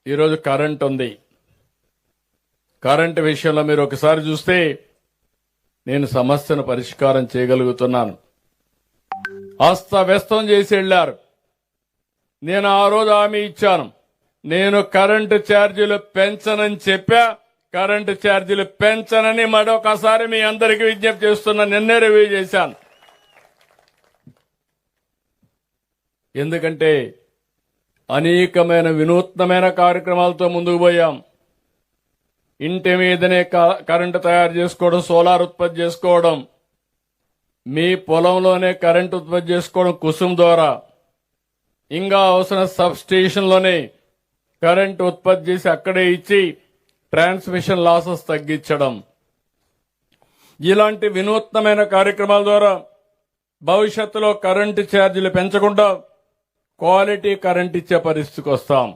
ఈరోజు కరెంట్ ఉంది. కరెంట్ విషయంలో మీరు ఒకసారి చూస్తే నేను సమస్యను పరిష్కారం చేయగలుగుతున్నాను. అస్తవ్యస్తం చేసి వెళ్లారు. నేను ఆ రోజు హామీ ఇచ్చాను, నేను కరెంటు ఛార్జీలు పెంచనని చెప్పా. కరెంటు ఛార్జీలు పెంచనని మరొకసారి మీ అందరికీ విజ్ఞప్తి చేస్తున్నా. నిన్నే రివ్యూ చేశాను. ఎందుకంటే అనేకమైన వినూత్నమైన కార్యక్రమాలతో ముందుకు పోయాం. ఇంటి మీదనే కరెంటు తయారు చేసుకోవడం, సోలార్ ఉత్పత్తి చేసుకోవడం, మీ పొలంలోనే కరెంటు ఉత్పత్తి చేసుకోవడం కుసుమ్ ద్వారా, ఇంకా అవసరం సబ్ స్టేషన్లోనే కరెంటు ఉత్పత్తి చేసి అక్కడే ఇచ్చి ట్రాన్స్మిషన్ లాసెస్ తగ్గించడం, ఇలాంటి వినూత్నమైన కార్యక్రమాల ద్వారా భవిష్యత్తులో కరెంటు ఛార్జీలు పెంచకుండా క్వాలిటీ కరెంట్ ఇచ్చే పరిస్థితికి వస్తాం.